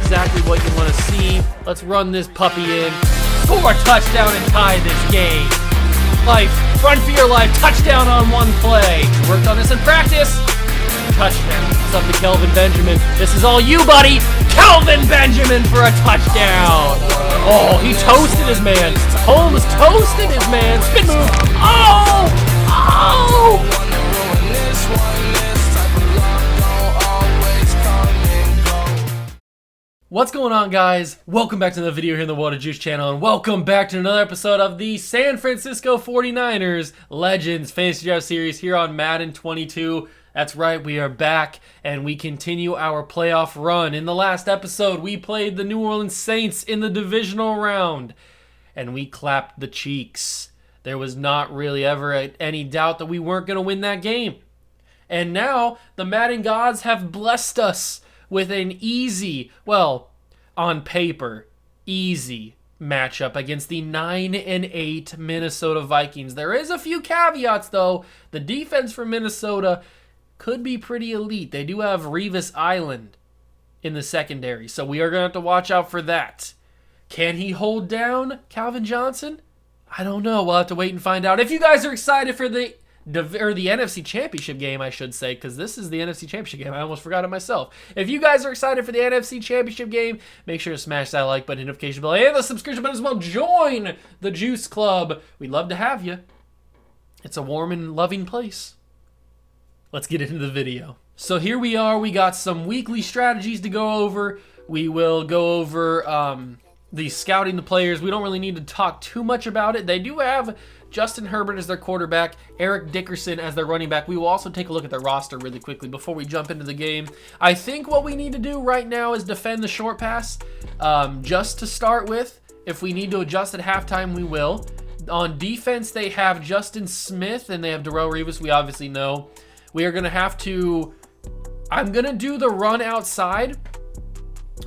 exactly what you want to see. Let's run this puppy in. Score a touchdown and tie this game. Life, run for your life, touchdown on one play. Worked on this in practice. Touchdown. It's up to Kelvin Benjamin. This is all you, buddy. Kelvin Benjamin for a touchdown. Oh, he toasted his man. Holmes toasted his man. Spin move. Oh! Oh! What's going on, guys? Welcome back to the video here in the Water Juice channel, and welcome back to another episode of the San Francisco 49ers Legends Fantasy Draft Series here on Madden 22. That's right, we are back, and we continue our playoff run. In the last episode, we played the New Orleans Saints in the divisional round, and we clapped the cheeks. There was not really ever any doubt that we weren't going to win that game. And now, the Madden gods have blessed us with an easy, well, on paper, easy matchup against the 9-8 Minnesota Vikings. There is a few caveats, though. The defense for Minnesota could be pretty elite. They do have Revis Island in the secondary, so we are going to have to watch out for that. Can he hold down Calvin Johnson? I don't know. We'll have to wait and find out. If you guys are excited for the Nfc Championship game, I should say, because this is the Nfc Championship game. I almost forgot it myself. If you guys are excited for the Nfc Championship game, make sure to smash that like button, notification bell, and the subscription button as well. Join the Juice Club. We'd love to have you. It's a warm and loving place. Let's get into the video. So here we are. We got some weekly strategies to go over. We will go over the scouting the players. We don't really need to talk too much about it. They do have Justin Herbert as their quarterback, Eric Dickerson as their running back. We will also take a look at their roster really quickly before we jump into the game. I think what we need to do right now is defend the short pass. Just to start with, if we need to adjust at halftime, we will. On defense, they have Justin Smith and they have Darrelle Revis, we obviously know. We are going to have to... I'm going to do the run outside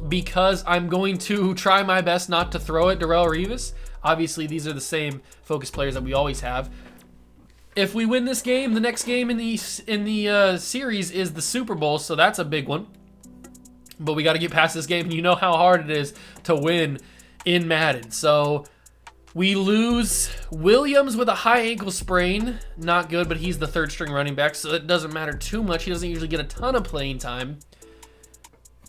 because I'm going to try my best not to throw at Darrelle Revis. Obviously, these are the same focus players that we always have. If we win this game, the next game in the series is the Super Bowl, so that's a big one. But we got to get past this game, and you know how hard it is to win in Madden. So we lose Williams with a high ankle sprain. Not good, but he's the third string running back, so it doesn't matter too much. He doesn't usually get a ton of playing time.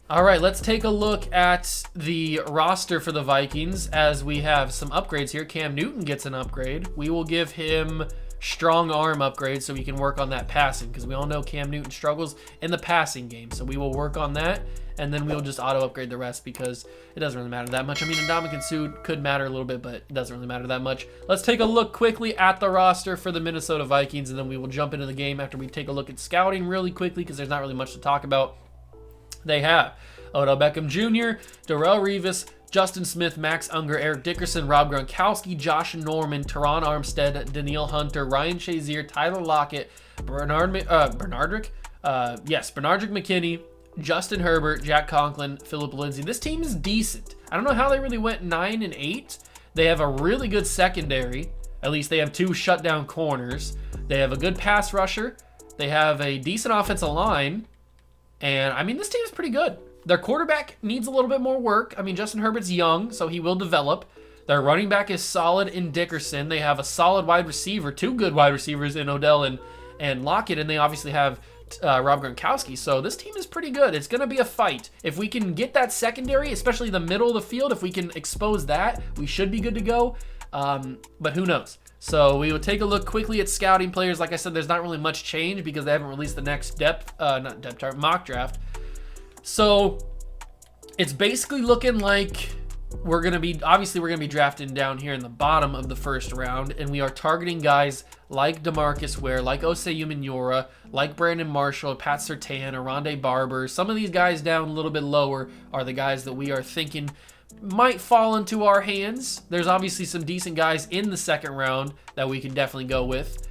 All right, let's take a look at the roster for the Vikings as we have some upgrades here. Cam Newton gets an upgrade. We will give him strong arm upgrade so we can work on that passing because we all know Cam Newton struggles in the passing game. So we will work on that, and then we'll just auto upgrade the rest because it doesn't really matter that much. I mean, Ndamukong Suh could matter a little bit, but it doesn't really matter that much. Let's take a look quickly at the roster for the Minnesota Vikings, and then we will jump into the game after we take a look at scouting really quickly because there's not really much to talk about. They have Odell Beckham Jr., Darrelle Revis, Justin Smith, Max Unger, Eric Dickerson, Rob Gronkowski, Josh Norman, Teron Armstead, Danielle Hunter, Ryan Shazier, Tyler Lockett, Bernardrick McKinney, Justin Herbert, Jack Conklin, Philip Lindsay. This team is decent. I don't know how they really went 9-8. They have a really good secondary. At least they have two shutdown corners. They have a good pass rusher. They have a decent offensive line. And, I mean, this team is pretty good. Their quarterback needs a little bit more work. I mean, Justin Herbert's young, so he will develop. Their running back is solid in Dickerson. They have a solid wide receiver, two good wide receivers in Odell and Lockett, and they obviously have Rob Gronkowski. So this team is pretty good. It's going to be a fight. If we can get that secondary, especially the middle of the field, if we can expose that, we should be good to go. But who knows? So we will take a look quickly at scouting players. Like I said, there's not really much change because they haven't released the next mock draft. So it's basically looking like we're going to be drafting down here in the bottom of the first round, and we are targeting guys like DeMarcus Ware, like Osei Umenyiora, like Brandon Marshall, Pat Surtain, Aronde Barber. Some of these guys down a little bit lower are the guys that we are thinking might fall into our hands. There's obviously some decent guys in the second round that we can definitely go with.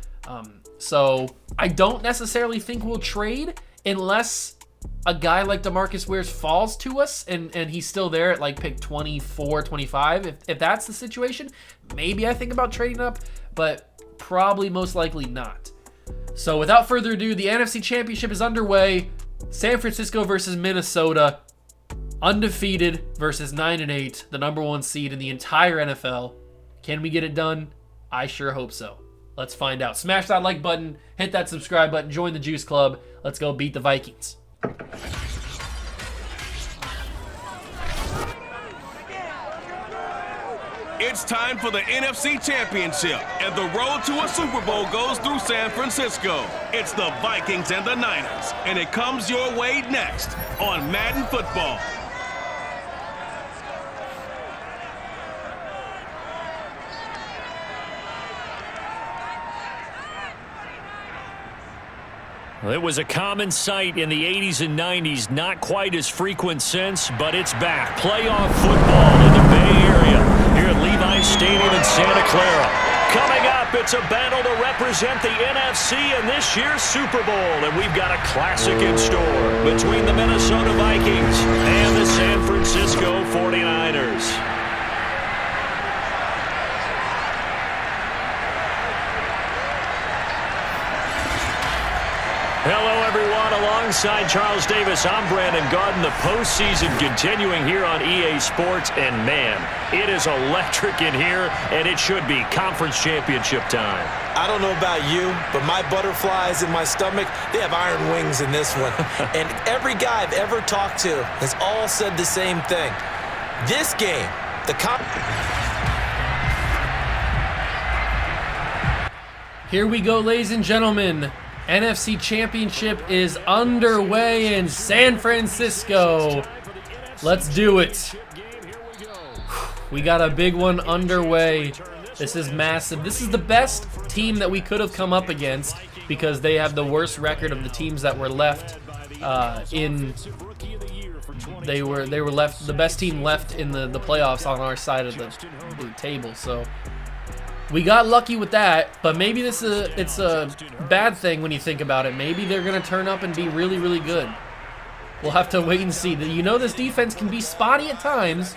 So I don't necessarily think we'll trade unless a guy like DeMarcus Ware falls to us and he's still there at like pick 24, 25. If that's the situation, maybe I think about trading up, but probably most likely not. So without further ado, the NFC Championship is underway. San Francisco versus Minnesota. Undefeated versus 9-8, the #1 seed in the entire NFL. Can we get it done? I sure hope so. Let's find out. Smash that like button, hit that subscribe button, join the Juice Club. Let's go beat the Vikings. It's time for the NFC Championship, and the road to a Super Bowl goes through San Francisco. It's the Vikings and the Niners, and it comes your way next on Madden Football. Well, it was a common sight in the 80s and 90s, not quite as frequent since, but it's back. Playoff football in the Bay Area here at Levi's Stadium in Santa Clara. Coming up, it's a battle to represent the NFC in this year's Super Bowl, and we've got a classic in store between the Minnesota Vikings and the San Francisco 49ers. Hello, everyone. Alongside Charles Davis, I'm Brandon Garden. The postseason continuing here on EA Sports, and man, it is electric in here, and it should be conference championship time. I don't know about you, but my butterflies in my stomach, they have iron wings in this one. And every guy I've ever talked to has all said the same thing. This game, Here we go, ladies and gentlemen. NFC Championship is underway in San Francisco. Let's do it. We got a big one underway. This is massive. This is the best team that we could have come up against because they have the worst record of the teams that were left they were left the best team left in the playoffs on our side of the table. So we got lucky with that, but maybe it's a bad thing when you think about it. Maybe they're going to turn up and be really, really good. We'll have to wait and see. You know, this defense can be spotty at times.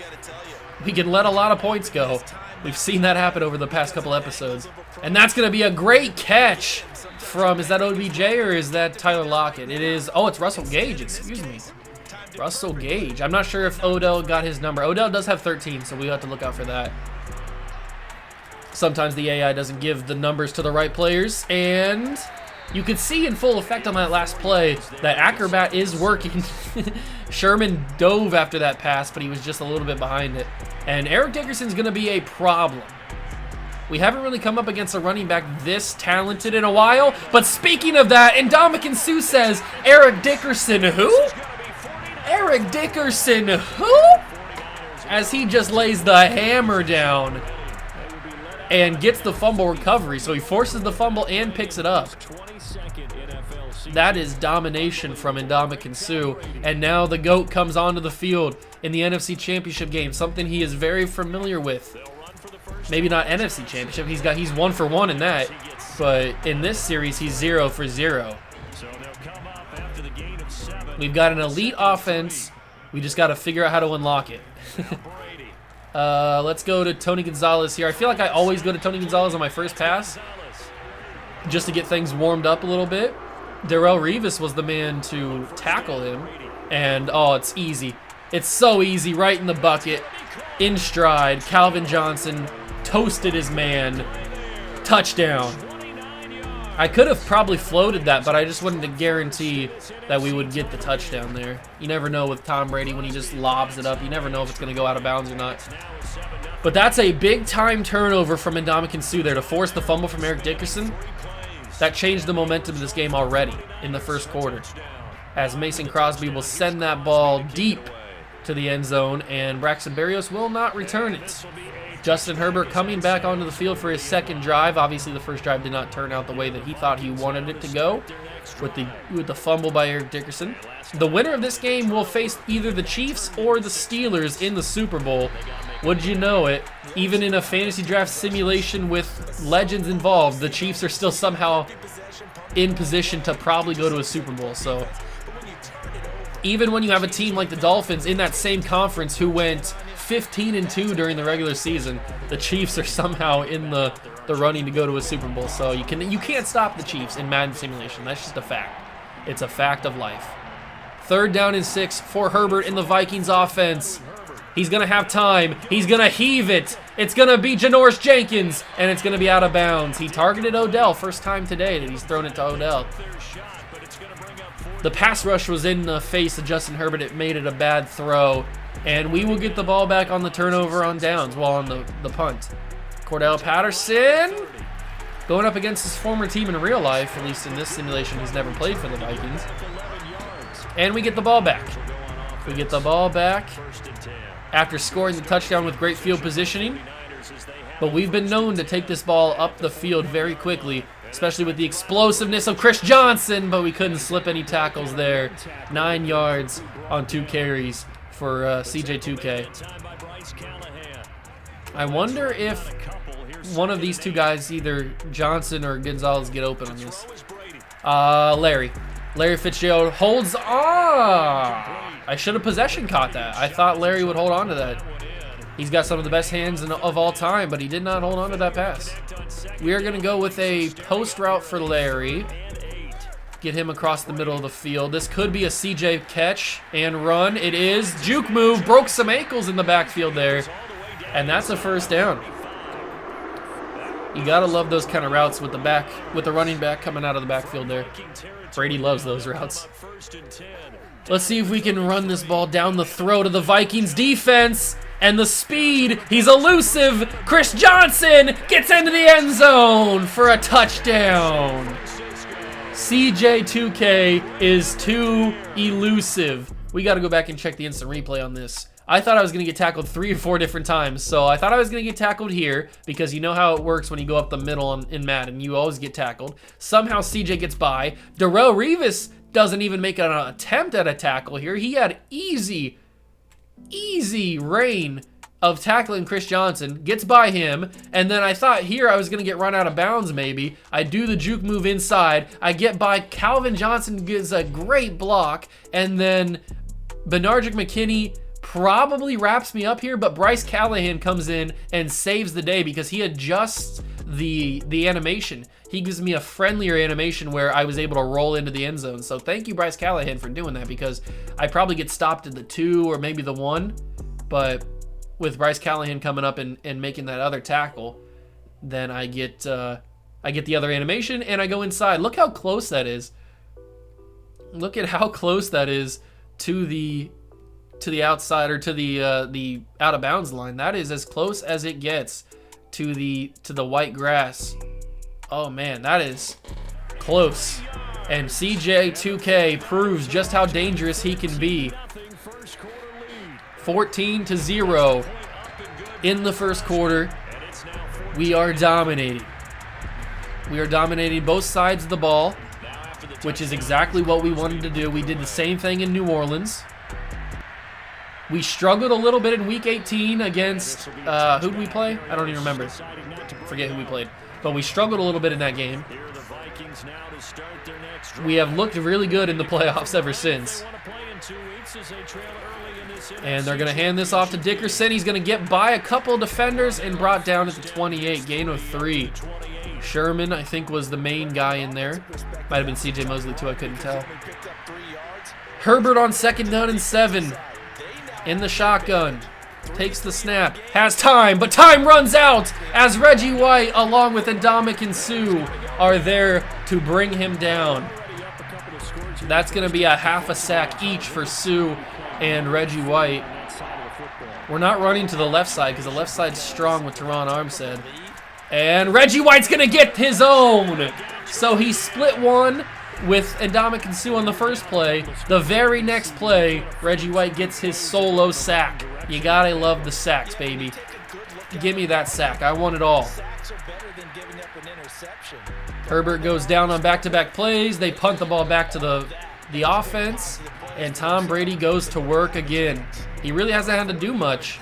We can let a lot of points go. We've seen that happen over the past couple episodes. And that's going to be a great catch from, is that OBJ or is that Tyler Lockett? It is, oh, it's Russell Gage, excuse me. Russell Gage. I'm not sure if Odell got his number. Odell does have 13, so we have to look out for that. Sometimes the AI doesn't give the numbers to the right players, and you could see in full effect on that last play that Acrobat is working. Sherman dove after that pass, but he was just a little bit behind it. And Eric Dickerson's going to be a problem. We haven't really come up against a running back this talented in a while, but speaking of that, Ndamukong Suh says, Eric Dickerson who? Eric Dickerson who? As he just lays the hammer down and gets the fumble recovery. So he forces the fumble and picks it up. That is domination from Ndamukong Suh. And now the GOAT comes onto the field in the NFC Championship game, something he is very familiar with. Maybe not NFC Championship. He's 1 for 1 in that. But in this series, he's 0 for 0. We've got an elite offense. We just got to figure out how to unlock it. Let's go to Tony Gonzalez here. I feel like I always go to Tony Gonzalez on my first pass just to get things warmed up a little bit. Darrelle Revis was the man to tackle him. And, oh, it's easy. It's so easy, right in the bucket. In stride, Calvin Johnson toasted his man. Touchdown. I could have probably floated that, but I just wanted to guarantee that we would get the touchdown there. You never know with Tom Brady when he just lobs it up. You never know if it's going to go out of bounds or not. But that's a big-time turnover from Ndamukong Suh there to force the fumble from Eric Dickerson. That changed the momentum of this game already in the first quarter, as Mason Crosby will send that ball deep to the end zone, and Braxton Berrios will not return it. Justin Herbert coming back onto the field for his second drive. Obviously, the first drive did not turn out the way that he thought he wanted it to go with the fumble by Eric Dickerson. The winner of this game will face either the Chiefs or the Steelers in the Super Bowl. Would you know it? Even in a fantasy draft simulation with legends involved, the Chiefs are still somehow in position to probably go to a Super Bowl. So even when you have a team like the Dolphins in that same conference who went 15-2 during the regular season, the Chiefs are somehow in the running to go to a Super Bowl. So you can't stop the Chiefs in Madden simulation. That's just a fact. It's a fact of life. 3rd down and 6 for Herbert in the Vikings offense. He's going to have time. He's going to heave it. It's going to be Janoris Jenkins, and it's going to be out of bounds. He targeted Odell. First time today that he's thrown it to Odell. The pass rush was in the face of Justin Herbert. It made it a bad throw, and we will get the ball back on the turnover on downs, well, on the punt. Cordell Patterson going up against his former team in real life, at least in this simulation. He's never played for the Vikings. And we get the ball back. We get the ball back after scoring the touchdown with great field positioning. But we've been known to take this ball up the field very quickly, especially with the explosiveness of Chris Johnson, but we couldn't slip any tackles there. 9 yards on 2 carries for CJ2K. I wonder if one of these 2 guys, either Johnson or Gonzalez, get open on this. Larry Fitzgerald holds on. I should have possession caught that. I thought Larry would hold on to that. He's got some of the best hands of all time, but he did not hold on to that pass. We are going to go with a post route for Larry. Get him across the middle of the field. This could be a CJ catch and run. It is. Juke move. Broke some ankles in the backfield there. And that's a 1st down. You got to love those kind of routes with the running back coming out of the backfield there. Brady loves those routes. Let's see if we can run this ball down the throat of the Vikings defense. And the speed, he's elusive. Chris Johnson gets into the end zone for a touchdown. CJ2K is too elusive. We got to go back and check the instant replay on this. I thought I was going to get tackled 3 or 4 different times. So I thought I was going to get tackled here because you know how it works when you go up the middle in Madden. You always get tackled. Somehow CJ gets by. Darrelle Revis doesn't even make an attempt at a tackle here. He had easy reign of tackling Chris Johnson, gets by him, and then I thought here I was going to get run out of bounds maybe. I do the juke move inside. I get by. Calvin Johnson gives a great block, and then Benarjic McKinney probably wraps me up here, but Bryce Callahan comes in and saves the day because he adjusts the animation. He gives me a friendlier animation where I was able to roll into the end zone. So thank you, Bryce Callahan, for doing that because I probably get stopped at the 2 or maybe the 1. But with Bryce Callahan coming up and making that other tackle, then I get the other animation and I go inside. Look how close that is. Look at how close that is to the outside or to the out of bounds line. That is as close as it gets to the white grass. Oh man, that is close. And CJ2K proves just how dangerous he can be. 14-0 in the first quarter. We are dominating. We are dominating both sides of the ball, which is exactly what we wanted to do. We did the same thing in New Orleans. We struggled a little bit in Week 18 against, who did we play? I don't even remember. Forget who we played. But we struggled a little bit in that game. We have looked really good in the playoffs ever since. And they're going to hand this off to Dickerson. He's going to get by a couple defenders and brought down at the 28, gain of 3. Sherman, I think, was the main guy in there. Might have been CJ Mosley, too. I couldn't tell. Herbert on 2nd down and 7. In the shotgun. Takes the snap. Has time, but time runs out as Reggie White, along with Ndamukong Suh, are there to bring him down. That's going to be a half a sack each for Suh and Reggie White. We're not running to the left side because the left side's strong with Teron Armstead. And Reggie White's going to get his own. So he split one with Ndamukong Suh on the first play. The very next play, Reggie White gets his solo sack. You gotta love the sacks, baby. Give me that sack. I want it all. Herbert goes down on back-to-back plays. They punt the ball back to the offense, and Tom Brady goes to work again. He really hasn't had to do much.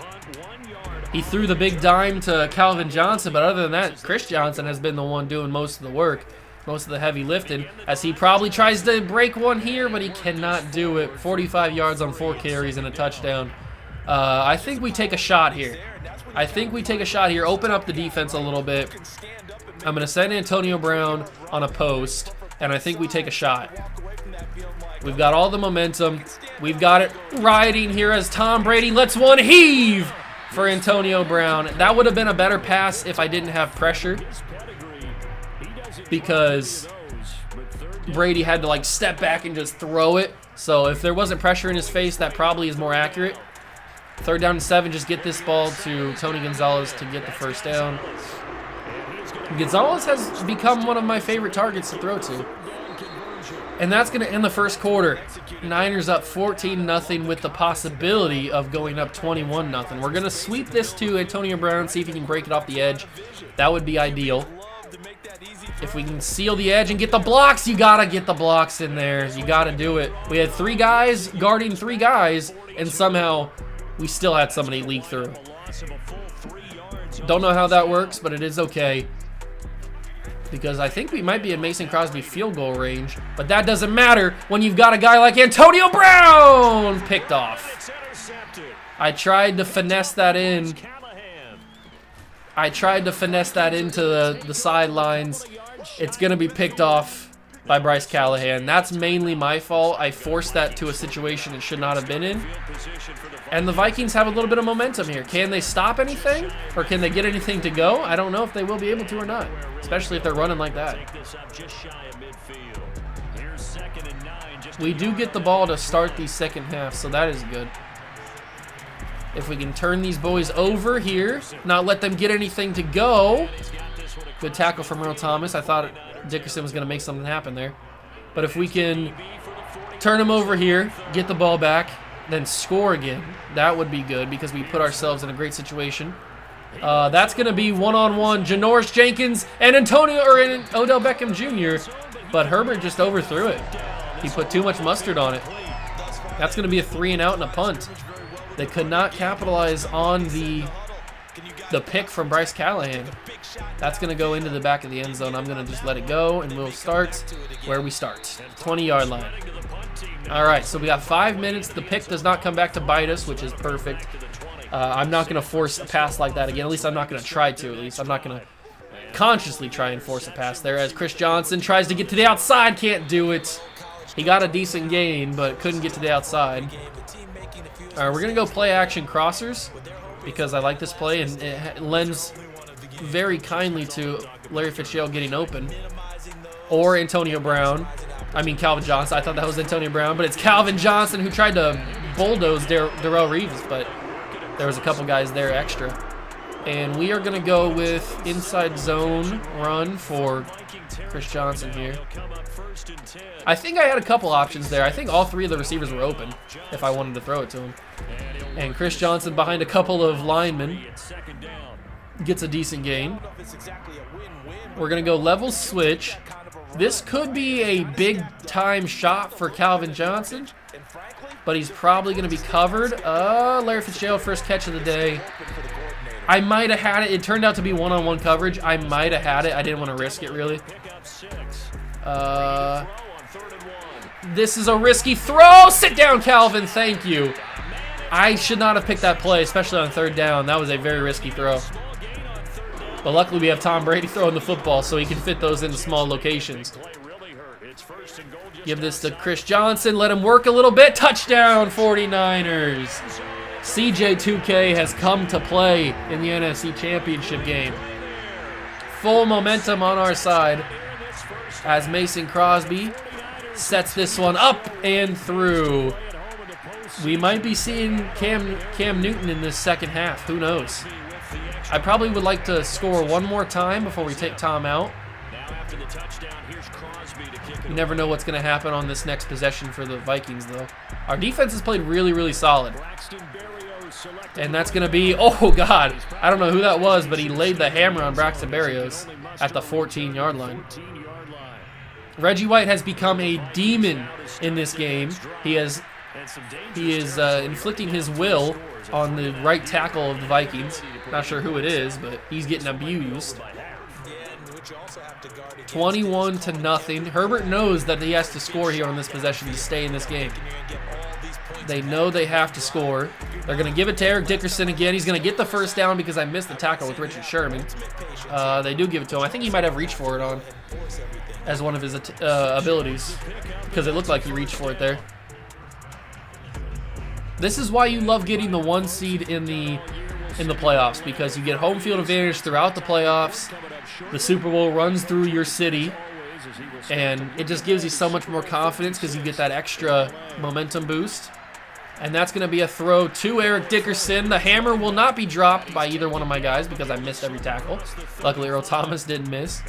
He threw the big dime to Calvin Johnson, but other than that, Chris Johnson has been the one doing most of the work, most of the heavy lifting, as he probably tries to break one here, but he cannot do it. 45 yards on 4 carries and a touchdown. I think we take a shot here. Open up the defense a little bit. I'm going to send Antonio Brown on a post, and I think we take a shot. We've got all the momentum. We've got it riding here as Tom Brady lets one heave for Antonio Brown. That would have been a better pass if I didn't have pressure, because Brady had to like step back and just throw it. So if there wasn't pressure in his face, that probably is more accurate. 3rd down and 7, just get this ball to Tony Gonzalez to get the first down. Gonzalez has become one of my favorite targets to throw to. And that's going to end the first quarter. Niners up 14-0 with the possibility of going up 21-0. We're going to sweep this to Antonio Brown, see if he can break it off the edge. That would be ideal. If we can seal the edge and get the blocks, you got to get the blocks in there. You got to do it. We had 3 guys guarding 3 guys, and somehow we still had somebody leak through. Don't know how that works, but it is okay, because I think we might be in Mason Crosby field goal range, but that doesn't matter when you've got a guy like Antonio Brown picked off. I tried to finesse that in. I tried to finesse that into the sidelines. It's going to be picked off by Bryce Callahan. That's mainly my fault. I forced that to a situation it should not have been in. And the Vikings have a little bit of momentum here. Can they stop anything? Or can they get anything to go? I don't know if they will be able to or not, especially if they're running like that. We do get the ball to start the second half, so that is good. If we can turn these boys over here, not let them get anything to go. Good tackle from Earl Thomas. I thought Dickerson was going to make something happen there. But if we can turn them over here, get the ball back, then score again, that would be good, because we put ourselves in a great situation. That's going to be one-on-one Janoris Jenkins and Odell Beckham Jr., but Herbert just overthrew it. He put too much mustard on it. That's going to be a 3-and-out and a punt. They could not capitalize on the pick from Bryce Callahan. That's going to go into the back of the end zone. I'm going to just let it go, and we'll start where we start. 20-yard line. All right, so we got 5 minutes. The pick does not come back to bite us, which is perfect. I'm not going to force a pass like that again. At least I'm not going to try to. At least I'm not going to consciously try and force a pass there, as Chris Johnson tries to get to the outside. Can't do it. He got a decent gain, but couldn't get to the outside. All right, we're going to go play action crossers, because I like this play, and it lends very kindly to Larry Fitzgerald getting open. Or Antonio Brown. I mean Calvin Johnson. I thought that was Antonio Brown, but it's Calvin Johnson who tried to bulldoze Darrell Reeves, but there was a couple guys there extra. And we are going to go with inside zone run for Chris Johnson here. I think I had a couple options there. I think all 3 of the receivers were open if I wanted to throw it to him. And Chris Johnson, behind a couple of linemen, gets a decent gain. We're going to go level switch. This could be a big-time shot for Calvin Johnson, but he's probably going to be covered. Larry Fitzgerald, first catch of the day. I might have had it. It turned out to be one-on-one coverage. I might have had it. I didn't want to risk it, really. This is a risky throw. Sit down, Calvin. Thank you. I should not have picked that play, especially on 3rd down. That was a very risky throw. But luckily we have Tom Brady throwing the football, so he can fit those into small locations. Give this to Chris Johnson. Let him work a little bit. Touchdown, 49ers. CJ2K has come to play in the NFC Championship game. Full momentum on our side as Mason Crosby sets this one up and through. We might be seeing Cam Newton in this second half. Who knows? I probably would like to score one more time before we take Tom out. You never know what's going to happen on this next possession for the Vikings, though. Our defense has played really, really solid. And that's going to be, oh, God. I don't know who that was, but he laid the hammer on Braxton Berrios at the 14-yard line. Reggie White has become a demon in this game. He is inflicting his will on the right tackle of the Vikings. Not sure who it is, but he's getting abused. 21-0. Herbert knows that he has to score here on this possession to stay in this game. They know they have to score. They're going to give it to Eric Dickerson again. He's going to get the first down because I missed the tackle with Richard Sherman. They do give it to him. I think he might have reached for it on. as one of his abilities, because it looked like he reached for it there. This is why you love getting the 1 seed in the playoffs, because you get home field advantage throughout the playoffs. The Super Bowl runs through your city, and it just gives you so much more confidence because you get that extra momentum boost. And that's going to be a throw to Eric Dickerson. The hammer will not be dropped by either one of my guys because I missed every tackle. Luckily, Earl Thomas didn't miss.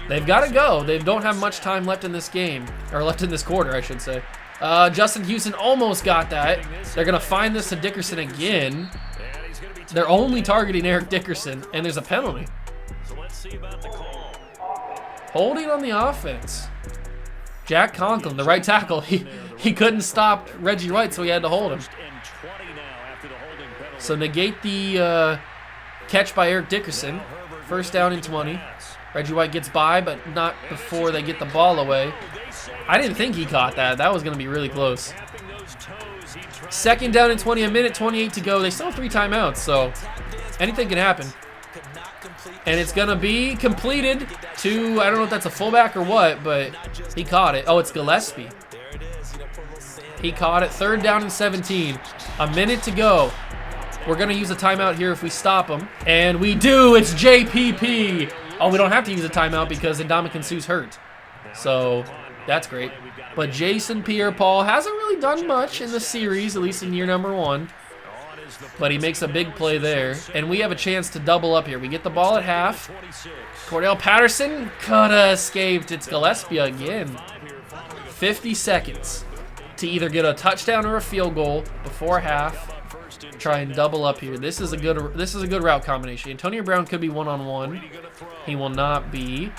They've got to go. They don't have much time left in this game, or left in this quarter, I should say. Justin Houston almost got that. They're going to find this to Dickerson again. They're only targeting Eric Dickerson, and there's a penalty. Holding on the offense. Jack Conklin, the right tackle, he couldn't stop Reggie White, so he had to hold him. So negate the catch by Eric Dickerson. First down and 20. Reggie White gets by, but not before they get the ball away. I didn't think he caught that. That was going to be really close. Second down and 20, a minute 28 to go. They still have 3 timeouts, so anything can happen. And it's going to be completed to, I don't know if that's a fullback or what, but he caught it. Oh, it's Gillespie. He caught it. Third down and 17. A minute to go. We're going to use a timeout here if we stop him. And we do. It's JPP. Oh, we don't have to use a timeout because Ndamukong Suh's hurt. So that's great. But Jason Pierre-Paul hasn't really done much in the series, at least in year number 1. But he makes a big play there. And we have a chance to double up here. We get the ball at half. Cordell Patterson could have escaped. It's Gillespie again. 50 seconds to either get a touchdown or a field goal before half. Try and double up here. This is a good route combination. Antonio Brown could be one-on-one. He will not be.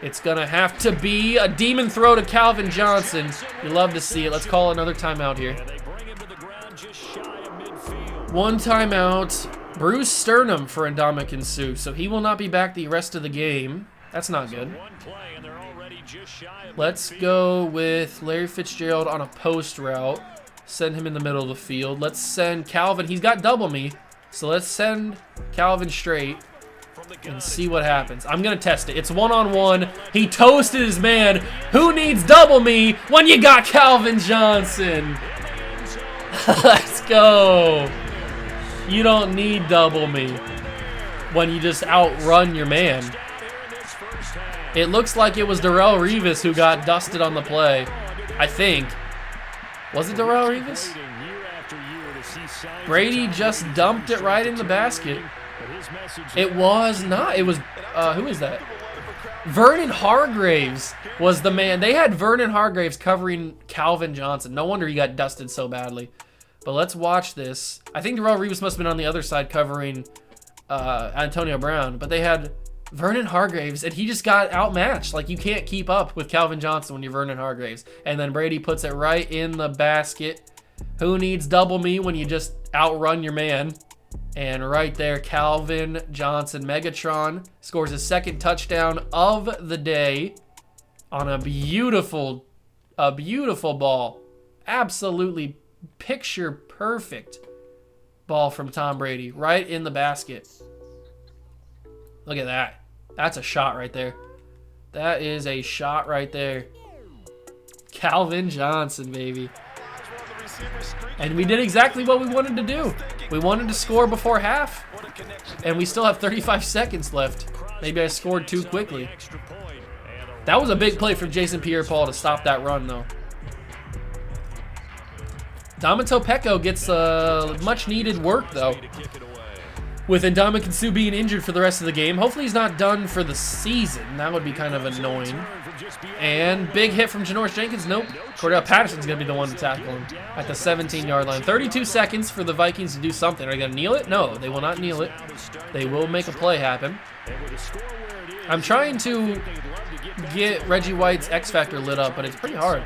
It's going to have to be a demon throw to Calvin Johnson. You love to see it. Let's call another timeout here. 1 timeout. Bruce Sternum for Ndamukong Suh. So he will not be back the rest of the game. That's not good. Let's go with Larry Fitzgerald on a post route. Send him in the middle of the field. Let's send Calvin. He's got double me. So let's send Calvin straight and see what happens. I'm going to test it. It's one-on-one. He toasted his man. Who needs double me when you got Calvin Johnson? Let's go. You don't need double me when you just outrun your man. It looks like it was Darrelle Revis who got dusted on the play. I think. Was it Darrelle Revis? Brady just dumped it right in the basket. It was not. It was, who is that? Vernon Hargraves was the man. They had Vernon Hargraves covering Calvin Johnson. No wonder he got dusted so badly. But let's watch this. I think Darrelle Revis must have been on the other side covering Antonio Brown. But they had Vernon Hargraves, and he just got outmatched. Like, you can't keep up with Calvin Johnson when you're Vernon Hargraves. And then Brady puts it right in the basket. Who needs double me when you just outrun your man? And right there, Calvin Johnson, Megatron, scores his 2nd touchdown of the day on a beautiful ball. Absolutely picture perfect ball from Tom Brady right in the basket. Look at that. That's a shot right there. That is a shot right there. Calvin Johnson, baby. And we did exactly what we wanted to do. We wanted to score before half, and we still have 35 seconds left. Maybe I scored too quickly. That was a big play from Jason Pierre-Paul to stop that run, though. Damato Pecco gets much-needed work, though, with Ndamukong Suh being injured for the rest of the game. Hopefully he's not done for the season. That would be kind of annoying. And big hit from Janoris Jenkins. Nope. Cordell Patterson's going to be the one to tackle him at the 17-yard line. 32 seconds for the Vikings to do something. Are they going to kneel it? No, they will not kneel it. They will make a play happen. I'm trying to get Reggie White's X Factor lit up, but it's pretty hard.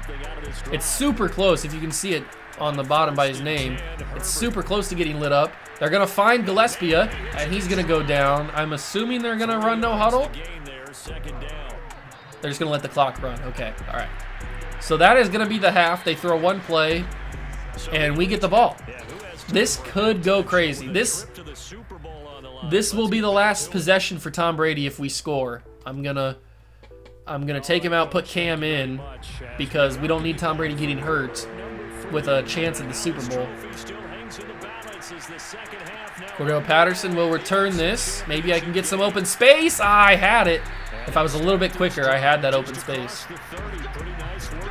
It's super close, if you can see it on the bottom by his name. It's super close to getting lit up. They're going to find Gillespie, and he's going to go down. I'm assuming they're going to run no huddle. They're just going to let the clock run. Okay, all right. So that is going to be the half. They throw one play, and we get the ball. This could go crazy. This will be the last possession for Tom Brady if we score. I'm going to I'm going to take him out, put Cam in, because we don't need Tom Brady getting hurt with a chance at the Super Bowl. Cordell Patterson will return this. Maybe I can get some open space. I had it. If I was a little bit quicker, I had that open space.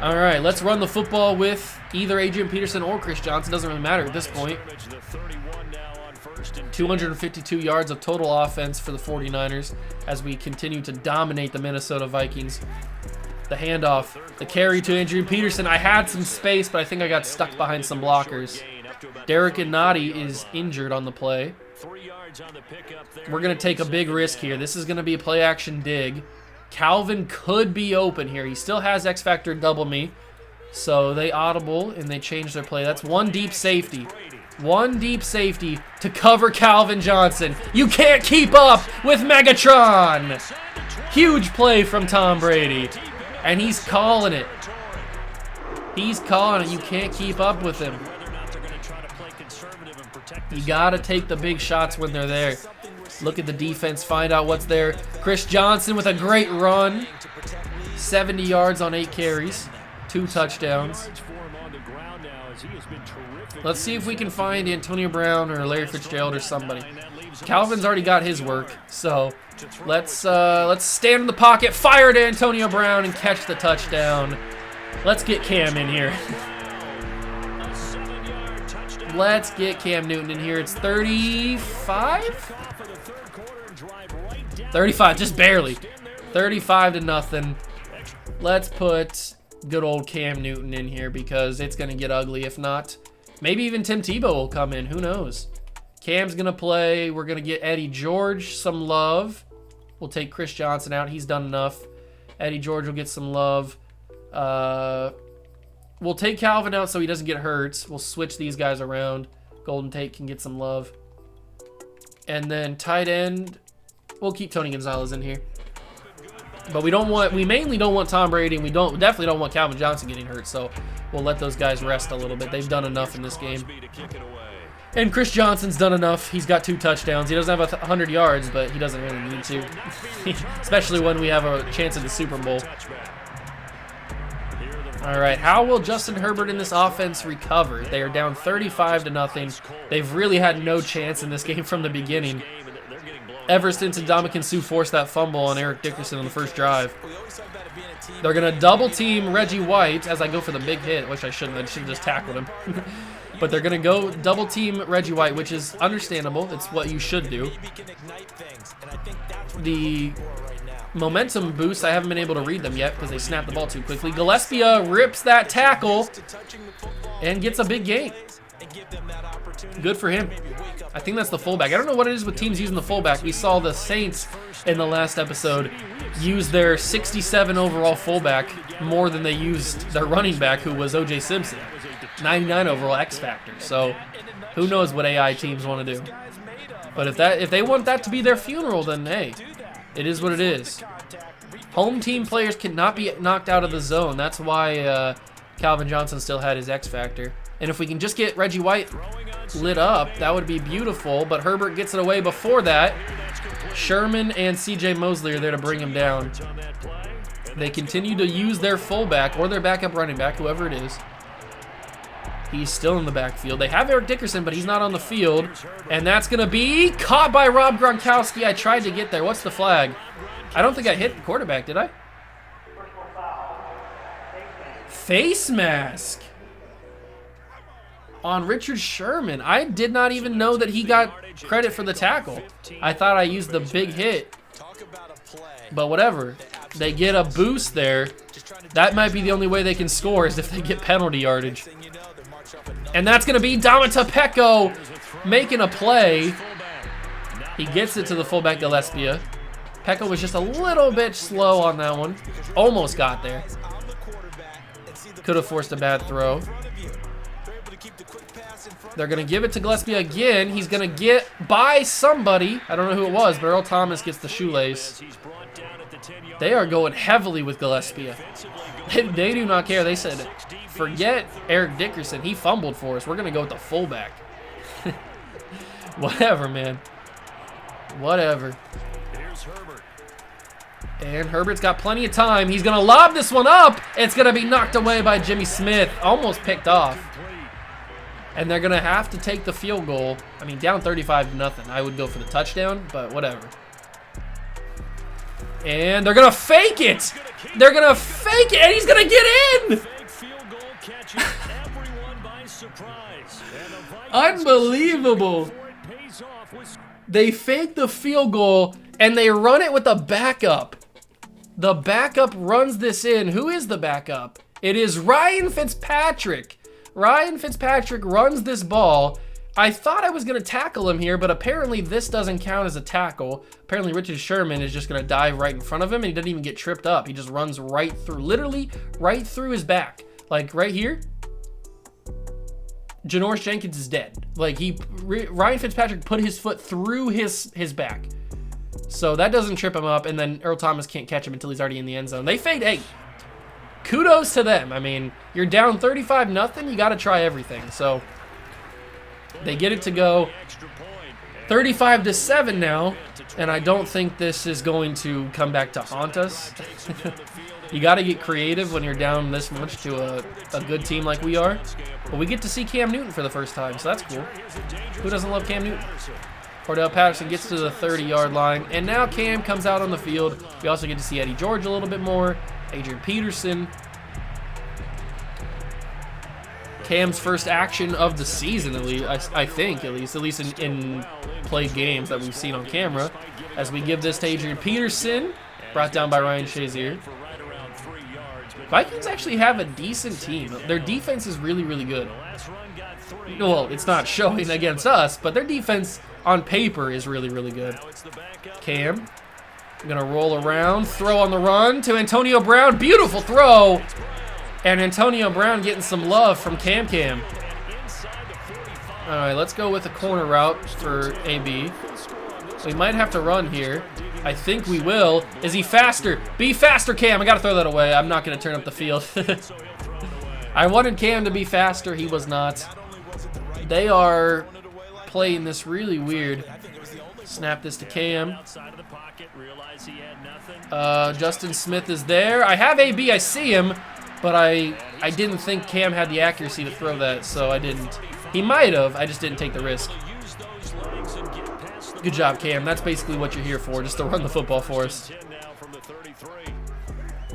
All right, let's run the football with either Adrian Peterson or Chris Johnson. Doesn't really matter at this point. 252 yards of total offense for the 49ers as we continue to dominate the Minnesota Vikings. The handoff, the carry to Adrian Peterson. I had some space, but I think I got stuck behind some blockers. Derek Nadi is injured on the play. We're going to take a big risk here. This is going to be a play-action dig. Calvin could be open here. He still has X-Factor double me. So they audible and they change their play. That's one deep safety. One deep safety to cover Calvin Johnson. You can't keep up with Megatron. Huge play from Tom Brady. And he's calling it. He's calling it. You can't keep up with him. You got to take the big shots when they're there. Look at the defense, find out what's there. Chris Johnson with a great run. 70 yards on 8 carries. 2 touchdowns. Let's see if we can find Antonio Brown or Larry Fitzgerald or somebody. Calvin's already got his work, so let's stand in the pocket, fire to Antonio Brown, and catch the touchdown. Let's get Cam in here. Let's get Cam Newton in here. It's 35? 35, just barely. 35-0. Let's put good old Cam Newton in here because it's going to get ugly if not. Maybe even Tim Tebow will come in. Who knows? Cam's going to play. We're going to get Eddie George some love. We'll take Chris Johnson out. He's done enough. Eddie George will get some love. We'll take Calvin out so he doesn't get hurt. We'll switch these guys around. Golden Tate can get some love. And then tight end, we'll keep Tony Gonzalez in here. But we mainly don't want Tom Brady, and we definitely don't want Calvin Johnson getting hurt, so we'll let those guys rest a little bit. They've done enough in this game. And Chris Johnson's done enough. He's got 2 touchdowns. He doesn't have 100 yards, but he doesn't really need to. Especially when we have a chance at the Super Bowl. All right, how will Justin Herbert in this offense recover? They are down 35-0. They've really had no chance in this game from the beginning. Ever since Ndamukong Suh forced that fumble on Eric Dickerson on the first drive. They're going to double team Reggie White as I go for the big hit, which I shouldn't. I should have just tackled him. But they're going to go double team Reggie White, which is understandable. It's what you should do. The momentum boost, I haven't been able to read them yet because they snapped the ball too quickly. Gillespie rips that tackle and gets a big gain. Good for him. I think that's the fullback. I don't know what it is with teams using the fullback. We saw the Saints in the last episode use their 67 overall fullback more than they used their running back, who was O.J. Simpson. 99 overall X Factor. So who knows what AI teams want to do. But if they want that to be their funeral, then hey, it is what it is. Home team players cannot be knocked out of the zone. That's why Calvin Johnson still had his X Factor. And if we can just get Reggie White lit up, that would be beautiful. But Herbert gets it away before that. Sherman and C.J. Mosley are there to bring him down. They continue to use their fullback or their backup running back, whoever it is. He's still in the backfield. They have Eric Dickerson, but he's not on the field. And that's going to be caught by Rob Gronkowski. I tried to get there. What's the flag? I don't think I hit the quarterback, did I? Face mask on Richard Sherman. I did not even know that he got credit for the tackle. I thought I used the big hit. But whatever. They get a boost there. That might be the only way they can score is if they get penalty yardage. And that's going to be Domata Pecco making a play. He gets it to the fullback Gillespie. Pecco was just a little bit slow on that one. Almost got there. Could have forced a bad throw. They're going to give it to Gillespie again. He's going to get by somebody. I don't know who it was, but Earl Thomas gets the shoelace. They are going heavily with Gillespie. They do not care. They said, forget Eric Dickerson. He fumbled for us. We're going to go with the fullback. Whatever, man. Whatever. And Herbert's got plenty of time. He's going to lob this one up. It's going to be knocked away by Jimmy Smith. Almost picked off. And they're going to have to take the field goal. I mean, down 35-0. I would go for the touchdown, but whatever. And they're going to fake it. They're going to fake it, and he's going to get in. Unbelievable. They fake the field goal, and they run it with the backup. The backup runs this in. Who is the backup? It is Ryan Fitzpatrick. Ryan Fitzpatrick runs this ball. I thought I was going to tackle him here, but apparently this doesn't count as a tackle. Apparently Richard Sherman is just going to dive right in front of him, and he doesn't even get tripped up. He just runs right through, literally right through his back. Like right here, Janoris Jenkins is dead. Like Ryan Fitzpatrick put his foot through his back. So that doesn't trip him up, and then Earl Thomas can't catch him until he's already in the end zone. They fade. Hey, kudos to them. I mean, you're down 35-0. You got to try everything. So they get it to go 35-7 now, and I don't think this is going to come back to haunt us. You got to get creative when you're down this much to a good team like we are. But we get to see Cam Newton for the first time, so that's cool. Who doesn't love Cam Newton? Cordell Patterson gets to the 30-yard line, and now Cam comes out on the field. We also get to see Eddie George a little bit more, Adrian Peterson. Cam's first action of the season, at least, I think, at least in played games that we've seen on camera. As we give this to Adrian Peterson, brought down by Ryan Shazier. Vikings actually have a decent team. Their defense is really, really good. Well, it's not showing against us, but their defense on paper is really, really good. Cam, gonna roll around, throw on the run to Antonio Brown. Beautiful throw. And Antonio Brown getting some love from Cam. All right, let's go with a corner route for AB. We might have to run here. I think we will. Is he faster? Be faster, Cam. I got to throw that away. I'm not going to turn up the field. I wanted Cam to be faster. He was not. They are playing this really weird. Snap this to Cam. Justin Smith is there. I have AB. I see him. But I didn't think Cam had the accuracy to throw that, so I didn't. He might have. I just didn't take the risk. Good job, Cam. That's basically what you're here for, just to run the football for us.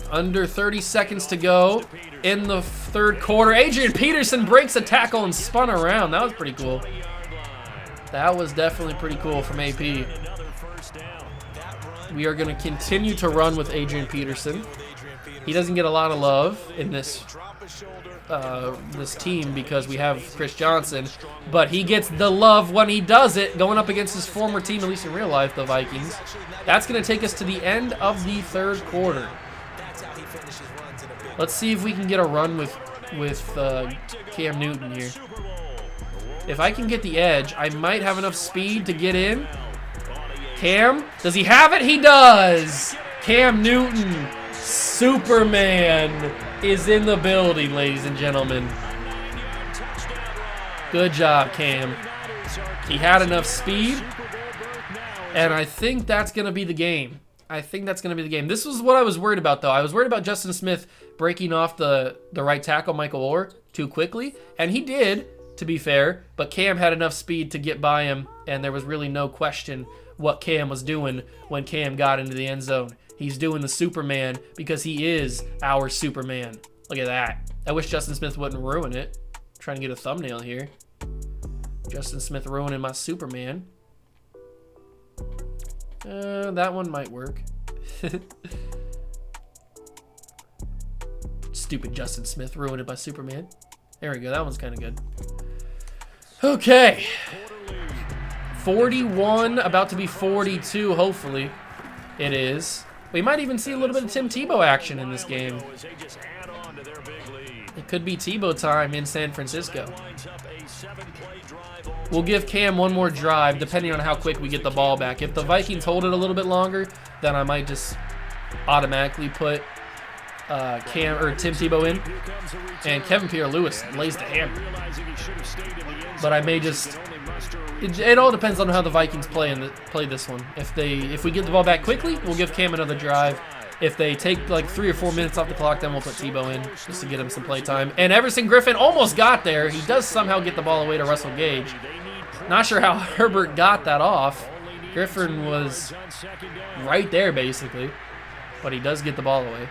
Under 30 seconds to go in the third quarter. Adrian Peterson breaks a tackle and spun around. That was pretty cool. That was definitely pretty cool from AP. We are going to continue to run with Adrian Peterson. He doesn't get a lot of love in this team because we have Chris Johnson, but he gets the love when he does it, going up against his former team, at least in real life, the Vikings. That's going to take us to the end of the third quarter. Let's see if we can get a run with Cam Newton here. If I can get the edge, I might have enough speed to get in. Cam, does he have it? He does! Cam Newton, Superman, is in the building, ladies and gentlemen. Good job, Cam. He had enough speed, and I think that's going to be the game. This was what I was worried about, though. I was worried about Justin Smith breaking off the right tackle, Michael Orr, too quickly, and he did, to be fair, but Cam had enough speed to get by him, and there was really no question what Cam was doing when Cam got into the end zone. He's doing the Superman because he is our Superman. Look at that. I wish Justin Smith wouldn't ruin it. I'm trying to get a thumbnail here. Justin Smith ruining my Superman. That one might work. Stupid Justin Smith ruining my Superman. There we go. That one's kind of good. Okay. 41, about to be 42, hopefully. It is. We might even see a little bit of Tim Tebow action in this game. It could be Tebow time in San Francisco. We'll give Cam one more drive, depending on how quick we get the ball back. If the Vikings hold it a little bit longer, then I might just automatically put Tim Tebow in, and Kevin Pierre-Lewis lays the hammer. But I may just. It all depends on how the Vikings play this one. If we get the ball back quickly, we'll give Cam another drive. If they take like 3 or 4 minutes off the clock, then we'll put Tebow in just to get him some play time. And Everson Griffin almost got there. He does somehow get the ball away to Russell Gage. Not sure how Herbert got that off. Griffin was right there basically, but he does get the ball away.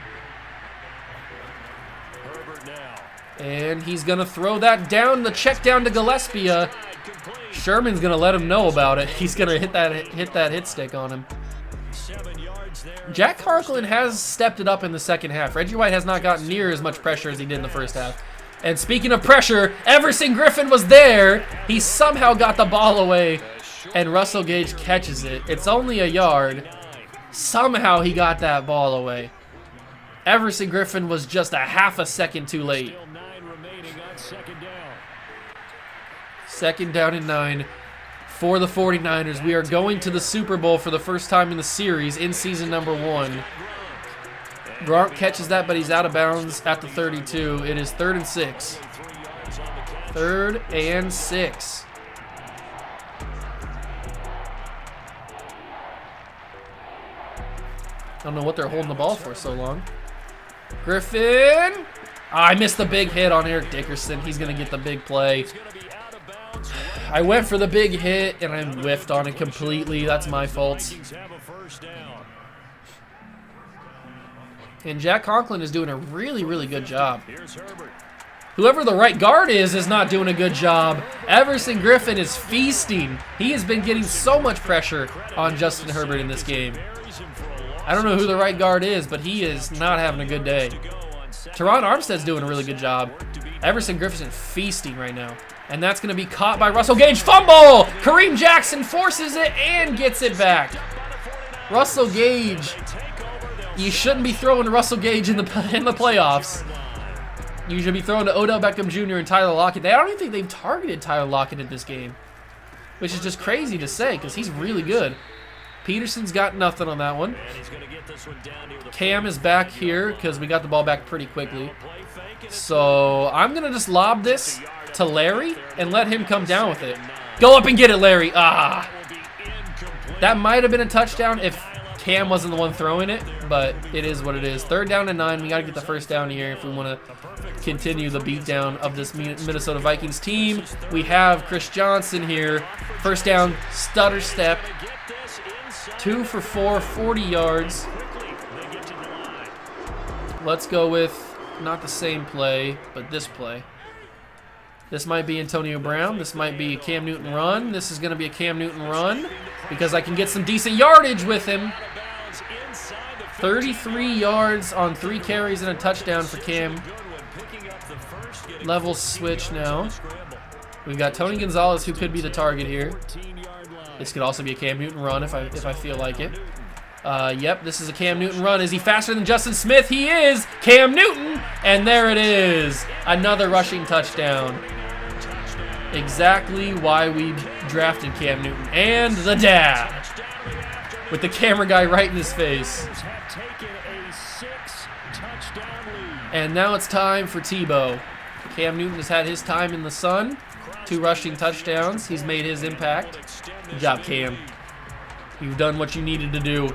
And he's going to throw that down, the check down to Gillespie. Sherman's going to let him know about it. He's going to hit that hit stick on him. Jack Harklin has stepped it up in the second half. Reggie White has not gotten near as much pressure as he did in the first half. And speaking of pressure, Everson Griffin was there. He somehow got the ball away, and Russell Gage catches it. It's only a yard. Somehow he got that ball away. Everson Griffin was just a half a second too late. Second down and 9 for the 49ers. We are going to the Super Bowl for the first time in the series in season number 1. Gronk catches that, but he's out of bounds at the 32. It is 3rd and 6. 3rd and 6. I don't know what they're holding the ball for so long. Griffin. Oh, I missed the big hit on Eric Dickerson. He's going to get the big play. I went for the big hit, and I whiffed on it completely. That's my fault. And Jack Conklin is doing a really, really good job. Whoever the right guard is not doing a good job. Everson Griffin is feasting. He has been getting so much pressure on Justin Herbert in this game. I don't know who the right guard is, but he is not having a good day. Teron Armstead's doing a really good job. Everson Griffin is feasting right now. And that's going to be caught by Russell Gage. Fumble! Kareem Jackson forces it and gets it back. Russell Gage. You shouldn't be throwing to Russell Gage in the playoffs. You should be throwing to Odell Beckham Jr. and Tyler Lockett. I don't even think they've targeted Tyler Lockett in this game, which is just crazy to say because he's really good. Peterson's got nothing on that one. Cam is back here because we got the ball back pretty quickly. So I'm going to just lob this to Larry and let him come down with it. Go up and get it, Larry. Ah. That might have been a touchdown if Cam wasn't the one throwing it, but it is what it is. 3rd down and 9. We got to get the first down here if we want to continue the beatdown of this Minnesota Vikings team. We have Chris Johnson here. First down, stutter step. 2 for 4, 40 yards. Let's go with not the same play, but this play. This might be Antonio Brown. This might be a Cam Newton run. This is going to be a Cam Newton run because I can get some decent yardage with him. 33 yards on 3 carries and a touchdown for Cam. Level switch now. We've got Tony Gonzalez, who could be the target here. This could also be a Cam Newton run if I feel like it. Yep, this is a Cam Newton run. Is he faster than Justin Smith? He is. Cam Newton, and there it is. Another rushing touchdown. Exactly why we drafted Cam Newton. And the dab with the camera guy right in his face. And now it's time for Tebow. Cam Newton has had his time in the sun. 2 rushing touchdowns. He's made his impact. Good job, Cam. You've done what you needed to do.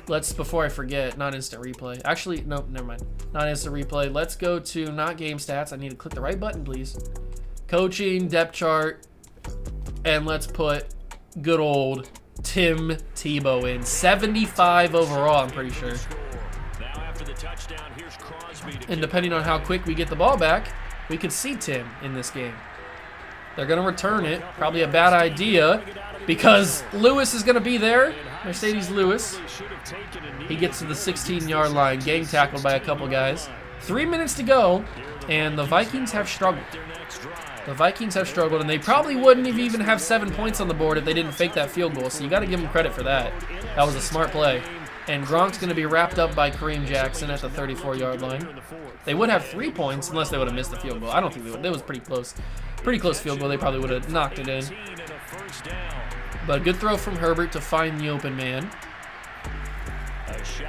Let's, before I forget, not instant replay. Actually, no, never mind. Not instant replay. Let's go to not game stats. I need to click the right button, please. Coaching, depth chart, and let's put good old Tim Tebow in. 75 overall, I'm pretty sure. And depending on how quick we get the ball back, we could see Tim in this game. They're going to return it. Probably a bad idea because Lewis is going to be there. Mercedes Lewis. He gets to the 16-yard line. Gang tackled by a couple guys. 3 minutes to go, and the Vikings have struggled. The Vikings have struggled, and they probably wouldn't even have 7 points on the board if they didn't fake that field goal, so you got to give them credit for that. That was a smart play. And Gronk's going to be wrapped up by Kareem Jackson at the 34-yard line. They would have 3 points unless they would have missed the field goal. I don't think they would. It was pretty close. Pretty close field goal. They probably would have knocked it in. But a good throw from Herbert to find the open man.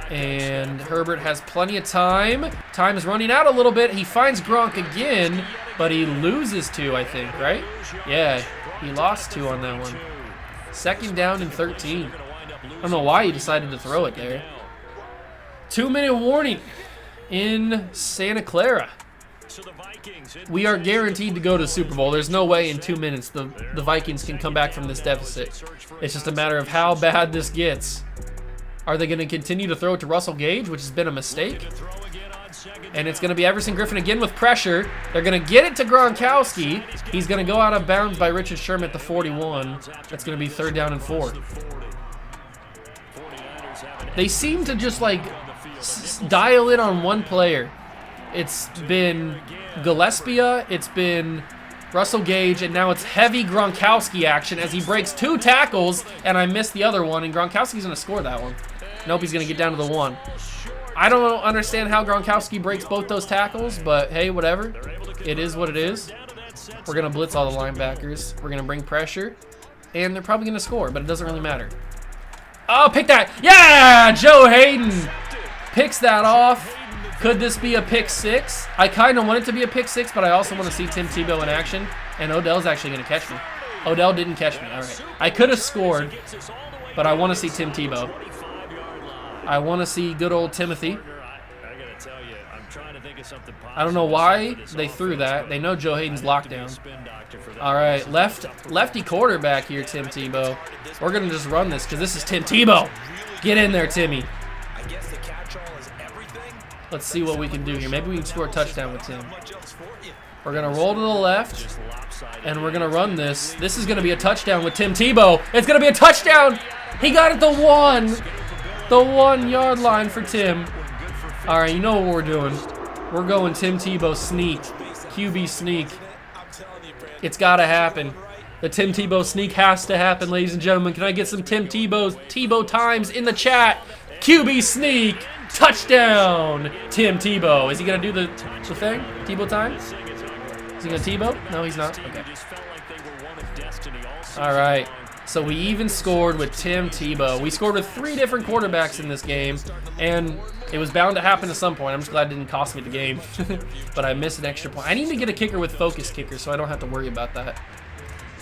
And Herbert has plenty of time. Time is running out a little bit. He finds Gronk again, but he loses 2, I think, right? Yeah, he lost 2 on that one. 2nd down and 13. I don't know why he decided to throw it there. 2-minute warning in Santa Clara. We are guaranteed to go to the Super Bowl. There's no way in 2 minutes the Vikings can come back from this deficit. It's just a matter of how bad this gets. Are they going to continue to throw it to Russell Gage, which has been a mistake? And it's going to be Everson Griffin again with pressure. They're going to get it to Gronkowski. He's going to go out of bounds by Richard Sherman at the 41. That's going to be 3rd down and 4. They seem to just like dial in on one player. It's been Gillespie, it's been Russell Gage, and now it's heavy Gronkowski action as he breaks 2 tackles, and I missed the other one, and Gronkowski's going to score that one. Nope, he's going to get down to the 1. I don't understand how Gronkowski breaks both those tackles, but hey, whatever. It is what it is. We're going to blitz all the linebackers. We're going to bring pressure, and they're probably going to score, but it doesn't really matter. Oh, pick that. Yeah, Joe Hayden picks that off. Could this be a pick 6? I kind of want it to be a pick 6, but I also want to see Tim Tebow in action, and Odell's actually going to catch me. Odell didn't catch me. All right. I could have scored, but I want to see Tim Tebow. I want to see good old Timothy. I don't know why they threw that. They know Joe Hayden's locked down. All right, lefty quarterback here, Tim Tebow. We're going to just run this because this is Tim Tebow. Get in there, Timmy. Let's see what we can do here. Maybe we can score a touchdown with Tim. We're going to roll to the left, and we're going to run this. This is going to be a touchdown with Tim Tebow. It's going to be a touchdown. He got it the 1. The 1-yard line for Tim. All right, you know what we're doing. We're going Tim Tebow sneak. QB sneak. It's got to happen. The Tim Tebow sneak has to happen, ladies and gentlemen. Can I get some Tim Tebow times in the chat? QB sneak. Touchdown, Tim Tebow. Is he going to do the thing? Tebow time? Is he going to Tebow? No, he's not. Okay. All right. So we even scored with Tim Tebow. We scored with 3 different quarterbacks in this game, and it was bound to happen at some point. I'm just glad it didn't cost me the game, but I missed an extra point. I need to get a kicker with focus kicker so I don't have to worry about that.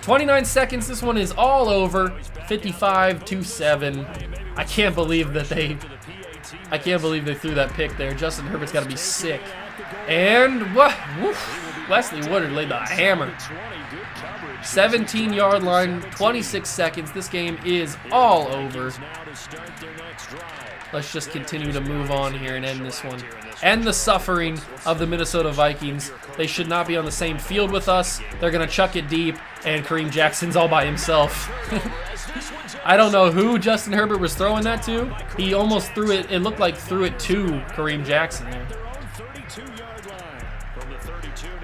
29 seconds. This one is all over. 55-7. I can't believe they threw that pick there. Justin Herbert's got to be sick. And Wesley Woodard laid the hammer. 17-yard line, 26 seconds. This game is all over. Let's just continue to move on here and end this one. End the suffering of the Minnesota Vikings. They should not be on the same field with us. They're going to chuck it deep, and Kareem Jackson's all by himself. I don't know who Justin Herbert was throwing that to. He almost threw it. It looked like threw it to Kareem Jackson there.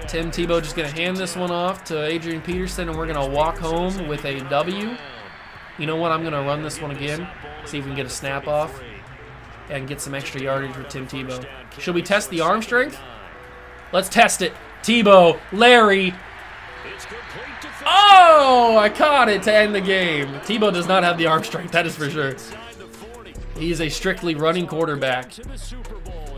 Tim Tebow just going to hand this one off to Adrian Peterson, and we're going to walk home with a W. You know what? I'm going to run this one again, see if we can get a snap off and get some extra yardage with Tim Tebow. Should we test the arm strength? Let's test it. Tebow, Larry. Oh, I caught it to end the game. Tebow does not have the arm strength, that is for sure. He is a strictly running quarterback.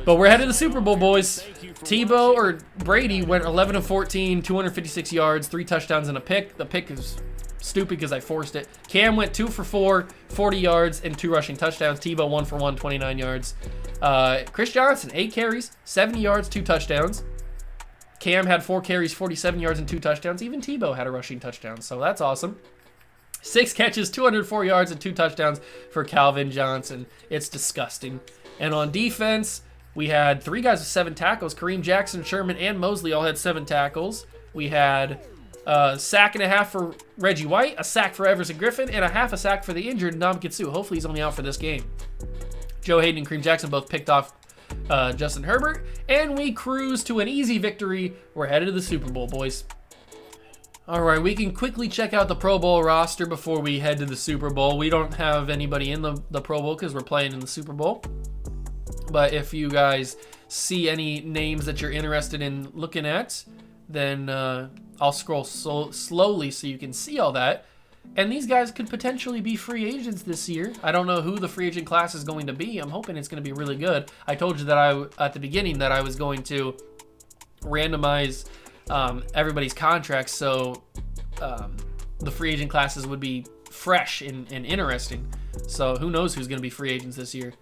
But we're headed to the Super Bowl, boys. Tebow or Brady went 11-14, 256 yards, 3 touchdowns and a pick. The pick is stupid because I forced it. Cam went 2 for 4, 40 yards and 2 rushing touchdowns. Tebow 1 for 1, 29 yards. Chris Johnson, 8 carries, 70 yards, 2 touchdowns. Cam had 4 carries, 47 yards and 2 touchdowns. Even Tebow had a rushing touchdown, so that's awesome. 6 catches, 204 yards and 2 touchdowns for Calvin Johnson. It's disgusting. And on defense, we had 3 guys with 7 tackles. Kareem Jackson, Sherman, and Mosley all had 7 tackles. We had a sack and a half for Reggie White, a sack for Everson Griffin, and a half a sack for the injured Ndamukong. Hopefully he's only out for this game. Joe Hayden and Kareem Jackson both picked off Justin Herbert, and we cruise to an easy victory. We're headed to the Super Bowl, boys. All right, we can quickly check out the Pro Bowl roster before we head to the Super Bowl. We don't have anybody in the Pro Bowl because we're playing in the Super Bowl. But if you guys see any names that you're interested in looking at, then I'll scroll slowly so you can see all that. And these guys could potentially be free agents this year. I don't know who the free agent class is going to be. I'm hoping it's going to be really good. I told you that at the beginning that I was going to randomize everybody's contracts so the free agent classes would be fresh and interesting. So who knows who's going to be free agents this year.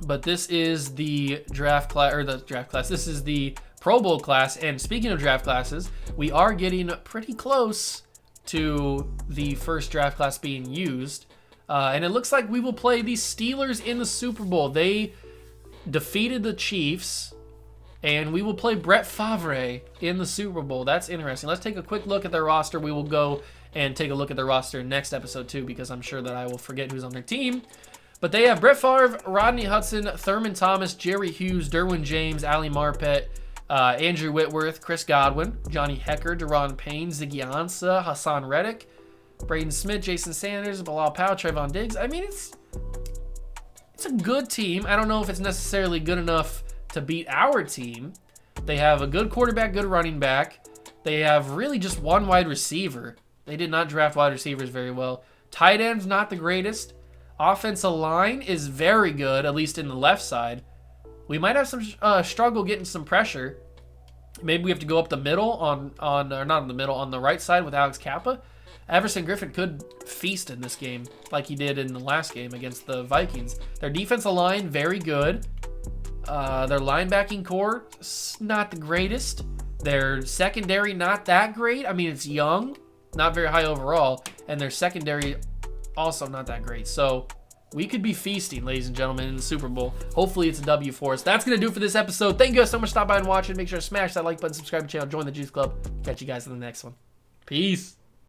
But this is the draft class, This is the Pro Bowl class. And speaking of draft classes, we are getting pretty close to the first draft class being used. And it looks like we will play the Steelers in the Super Bowl. They defeated the Chiefs, and we will play Brett Favre in the Super Bowl. That's interesting. Let's take a quick look at their roster. We will go and take a look at their roster next episode too, because I'm sure that I will forget who's on their team. But they have Brett Favre, Rodney Hudson, Thurman Thomas, Jerry Hughes, Derwin James, Ali Marpet, Andrew Whitworth, Chris Godwin, Johnny Hecker, Deron Payne, Ziggy Ansah, Hassan Reddick, Braden Smith, Jason Sanders, Bilal Powell, Trayvon Diggs. I mean, it's a good team. I don't know if it's necessarily good enough to beat our team. They have a good quarterback, good running back. They have really just one wide receiver. They did not draft wide receivers very well. Tight end's not the greatest. Offensive line is very good, at least in the left side. We might have some struggle getting some pressure. Maybe we have to go up the middle on the right side with Alex Kappa. Everson Griffin could feast in this game like he did in the last game against the Vikings. Their defensive line, very good. Their linebacking core, not the greatest. Their secondary, not that great. I mean, it's young, not very high overall. And their secondary, also not that great. So we could be feasting, ladies and gentlemen, in the Super Bowl. Hopefully it's a W for us. That's going to do it for this episode. Thank you guys so much for stopping by and watching. Make sure to smash that like button, subscribe to the channel, join the Juice Club. Catch you guys in the next one. Peace.